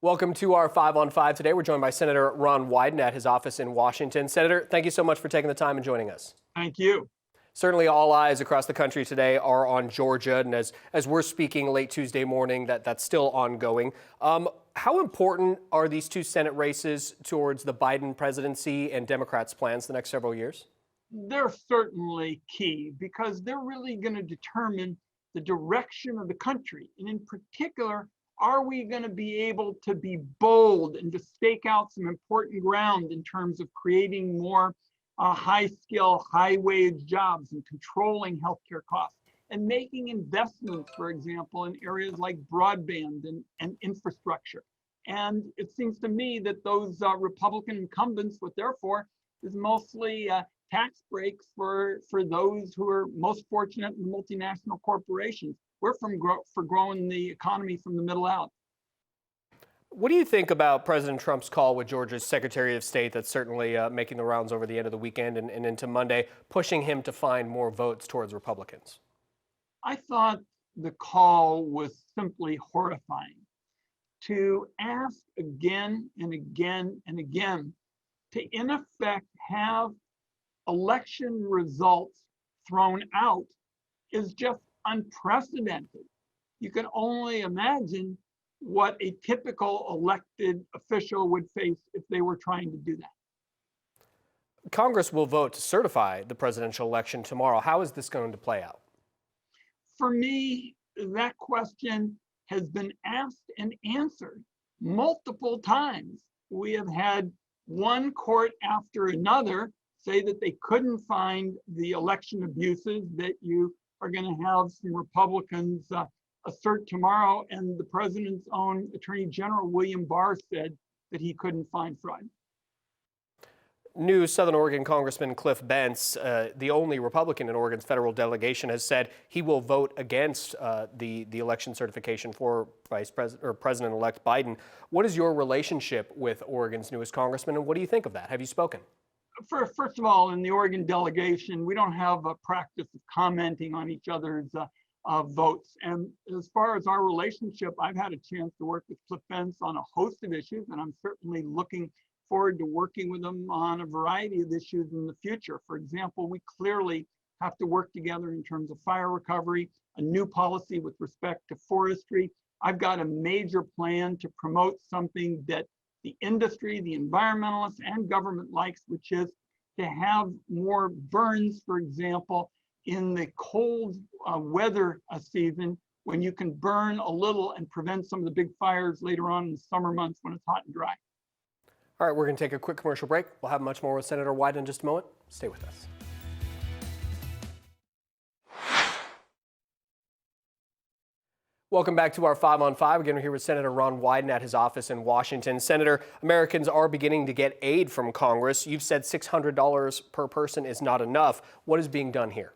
Welcome to our 5 on 5 today. We're joined by Senator Ron Wyden at his office in Washington. Senator, thank you so much for taking the time and joining us. Thank you. Certainly all eyes across the country today are on Georgia, and as we're speaking late Tuesday morning, that's still ongoing. How important are these two Senate races towards the Biden presidency and Democrats' plans the next several years? They're certainly key because they're really going to determine the direction of the country. And in particular, are we going to be able to be bold and to stake out some important ground in terms of creating more high-skill, high-wage jobs and controlling healthcare costs and making investments, for example, in areas like broadband and infrastructure. And it seems to me that those Republican incumbents, what they're for, is mostly tax breaks for those who are most fortunate in multinational corporations. We're for growing the economy from the middle out. What do you think about President Trump's call with Georgia's Secretary of State that's certainly making the rounds over the end of the weekend and into Monday, pushing him to find more votes towards Republicans? I thought the call was simply horrifying. To ask again and again and again to, in effect, have election results thrown out is just unprecedented. You can only imagine what a typical elected official would face if they were trying to do that. Congress will vote to certify the presidential election tomorrow. How is this going to play out? For me, that question has been asked and answered multiple times. We have had one court after another say that they couldn't find the election abuses that you are going to have some Republicans assert tomorrow. And the president's own Attorney General, William Barr, said that he couldn't find fraud. New Southern Oregon Congressman Cliff Bentz, the only Republican in Oregon's federal delegation, has said he will vote against the election certification for President-elect Biden. What is your relationship with Oregon's newest congressman, and what do you think of that? Have you spoken? First of all, in the Oregon delegation, we don't have a practice of commenting on each other's votes. And as far as our relationship, I've had a chance to work with Cliff Bentz on a host of issues, and I'm certainly looking forward to working with them on a variety of issues in the future. For example, we clearly have to work together in terms of fire recovery, a new policy with respect to forestry. I've got a major plan to promote something that the industry, the environmentalists, and government likes, which is to have more burns, for example, in the cold weather season, when you can burn a little and prevent some of the big fires later on in the summer months when it's hot and dry. All right, we're going to take a quick commercial break. We'll have much more with Senator Wyden in just a moment. Stay with us. Welcome back to our 5 on 5. Again, we're here with Senator Ron Wyden at his office in Washington. Senator, Americans are beginning to get aid from Congress. You've said $600 per person is not enough. What is being done here?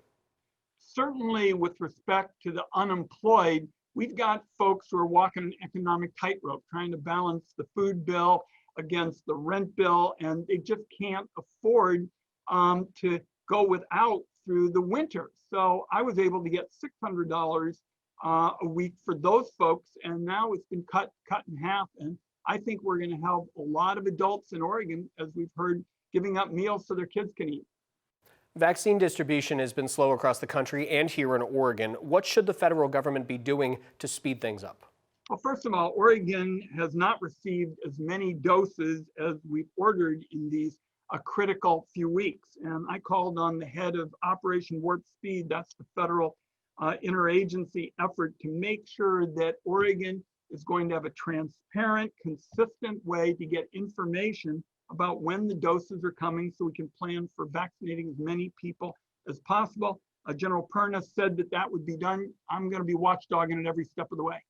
Certainly with respect to the unemployed, we've got folks who are walking an economic tightrope, trying to balance the food bill against the rent bill, and they just can't afford to go without through the winter. So I was able to get $600 a week for those folks, and now it's been cut in half. And I think we're going to have a lot of adults in Oregon, as we've heard, giving up meals so their kids can eat. Vaccine distribution has been slow across the country and here in Oregon. What should the federal government be doing to speed things up? Well, first of all, Oregon has not received as many doses as we've ordered in these critical few weeks. And I called on the head of Operation Warp Speed, that's the federal interagency effort, to make sure that Oregon is going to have a transparent, consistent way to get information about when the doses are coming so we can plan for vaccinating as many people as possible. General Perna said that that would be done. I'm going to be watchdogging it every step of the way.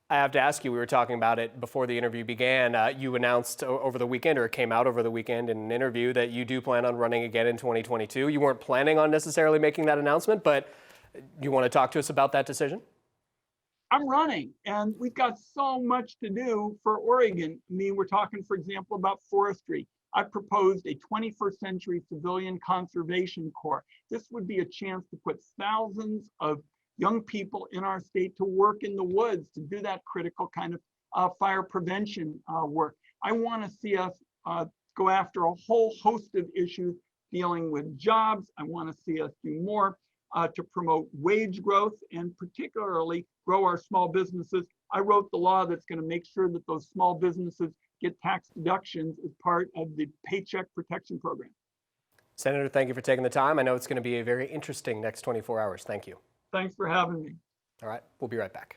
I have to ask you, we were talking about it before the interview began. You announced over the weekend, or it came out over the weekend in an interview, that you do plan on running again in 2022. You weren't planning on necessarily making that announcement, but you want to talk to us about that decision? I'm running, and we've got so much to do for Oregon. I mean, we're talking, for example, about forestry. I proposed a 21st century civilian conservation corps. This would be a chance to put thousands of young people in our state to work in the woods, to do that critical kind of fire prevention work. I want to see us go after a whole host of issues dealing with jobs. I want to see us do more to promote wage growth and particularly grow our small businesses. I wrote the law that's going to make sure that those small businesses get tax deductions as part of the Paycheck Protection Program. Senator, thank you for taking the time. I know it's going to be a very interesting next 24 hours. Thank you. Thanks for having me. All right, we'll be right back.